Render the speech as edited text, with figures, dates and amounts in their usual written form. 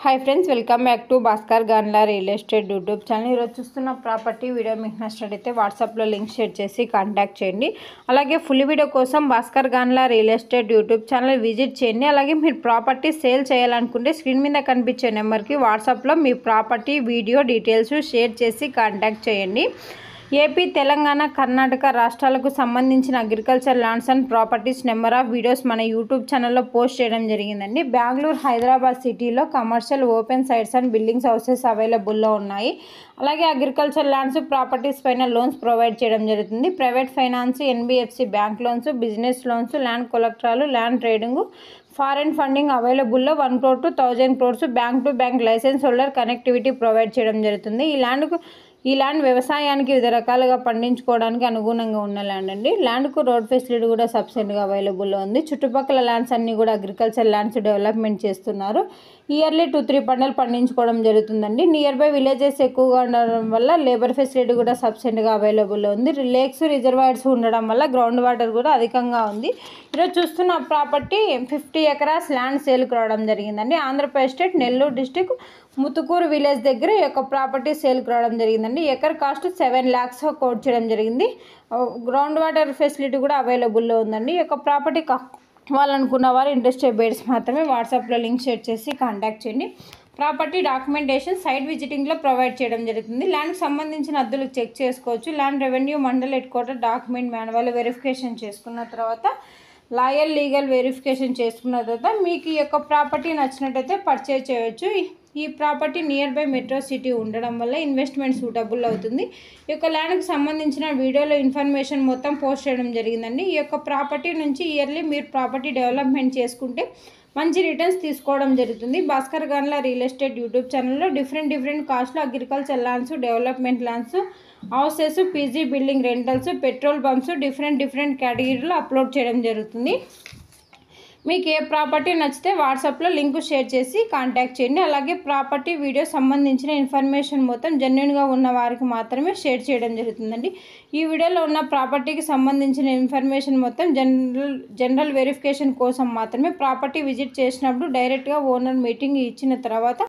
high friends welcome back to Bhaskar Gandla real estate YouTube channel चूस्तुन्न property video मीकु नच्चिनट्लयिते WhatsApp लो लिंक शेर चेसी कांटाक्ट चेयंడి అలాగే ఫుల్ వీడియో కోసం Bhaskar Gandla real estate YouTube channel visit చేయండి అలాగే మీరు ప్రాపర్టీ సేల్ చేయాలనుకుంటే స్క్రీన్ మీద కనిపించే నెంబర్ కి వాట్సాప్ లో మీ ప్రాపర్టీ వీడియో డీటెయిల్స్ షేర్ చేసి కాంటాక్ట్ చేయండి ఏపీ తెలంగాణ కర్ణాటక రాష్ట్రాలకు సంబంధించిన agriculture lands and properties number of videos మన యూట్యూబ్ ఛానల్లో పోస్ట్ చేయడం జరిగిందండి బెంగళూరు హైదరాబాద్ సిటీలో commercial open sites and buildings houses అవైలబుల్లో ఉన్నాయి అలాగే అగ్రికల్చర్ ల్యాండ్స్ ప్రాపర్టీస్ పైన లోన్స్ ప్రొవైడ్ చేయడం జరుగుతుంది private finance NBFC bank loans business loans land కొలెక్టరాలు ల్యాండ్ ట్రేడింగ్ ఫారెన్ ఫండింగ్ అవైలబుల్లో 1 crore to 1000 crores bank to bank license holder connectivity provide చేయడం జరుగుతుంది ఈ ల్యాండ్ వ్యవసాయానికి వివిధ రకాలుగా పండించుకోవడానికి అనుగుణంగా ఉన్న ల్యాండ్ అండి ల్యాండ్కు రోడ్ ఫెసిలిటీ కూడా సబ్సిడీగా అవైలబుల్లో ఉంది చుట్టుపక్కల ల్యాండ్స్ అన్నీ కూడా అగ్రికల్చర్ ల్యాండ్స్ డెవలప్మెంట్ చేస్తున్నారు ఇయర్లీ 2-3 పంటలు పండించుకోవడం జరుగుతుందండి నియర్ బై విలేజెస్ ఎక్కువగా ఉండడం వల్ల లేబర్ ఫెసిలిటీ కూడా సబ్సిడీగా అవైలబుల్లో ఉంది లేక్స్ రిజర్వాయర్స్ ఉండడం వల్ల గ్రౌండ్ వాటర్ కూడా అధికంగా ఉంది ఈరోజు చూస్తున్న ప్రాపర్టీ 50 acres ల్యాండ్ సేల్కి రావడం జరిగిందండి Andhra Pradesh state Nellore district Muthukur village దగ్గర ఈ యొక్క ప్రాపర్టీ సేల్కి రావడం జరిగిందండి ఎకర్ కాస్ట్ 7 lakhs కోట్ చేయడం జరిగింది గ్రౌండ్ వాటర్ ఫెసిలిటీ కూడా అవైలబుల్లో ఉందండి ఈ యొక్క ప్రాపర్టీ కావాలనుకున్న వారు ఇంట్రెస్టెడ్ బయర్స్ మాత్రమే వాట్సాప్లో లింక్ షేర్ చేసి కాంటాక్ట్ చేయండి ప్రాపర్టీ డాక్యుమెంటేషన్ సైట్ విజిటింగ్లో ప్రొవైడ్ చేయడం జరుగుతుంది ల్యాండ్కి సంబంధించిన అద్దులు చెక్ చేసుకోవచ్చు land revenue mandal head quarter document manual verification చేసుకున్న తర్వాత లాయర్ లీగల్ వెరిఫికేషన్ చేసుకున్న తర్వాత మీకు ఈ యొక్క ప్రాపర్టీ నచ్చినట్టయితే పర్చేజ్ చేయవచ్చు ఈ property near by metro city ఉండడం వల్ల ఇన్వెస్ట్మెంట్ సూటబుల్ అవుతుంది ఈ యొక్క ల్యాండ్కి సంబంధించిన వీడియోలో ఇన్ఫర్మేషన్ మొత్తం పోస్ట్ చేయడం జరిగిందండి ఈ యొక్క ప్రాపర్టీ నుంచి ఇయర్లీ మీరు ప్రాపర్టీ డెవలప్మెంట్ చేసుకుంటే మంచి రిటర్న్స్ తీసుకోవడం జరుగుతుంది Bhaskar Gandla real estate YouTube ఛానల్లో డిఫరెంట్ కాస్ట్లో agriculture lands development lands houses PG building rentals petrol pumps different కేటగిరీలో అప్లోడ్ చేయడం జరుగుతుంది మీకు ఏ ప్రాపర్టీ నచ్చితే వాట్సాప్లో లింక్ షేర్ చేసి కాంటాక్ట్ చేయండి అలాగే ప్రాపర్టీ వీడియో సంబంధించిన ఇన్ఫర్మేషన్ మొత్తం జెన్యున్గా ఉన్న వారికి మాత్రమే షేర్ చేయడం జరుగుతుందండి ఈ వీడియోలో ఉన్న ప్రాపర్టీకి సంబంధించిన ఇన్ఫర్మేషన్ మొత్తం జనరల్ వెరిఫికేషన్ కోసం మాత్రమే ప్రాపర్టీ విజిట్ చేసినప్పుడు డైరెక్ట్గా ఓనర్ మీటింగ్ ఇచ్చిన తర్వాత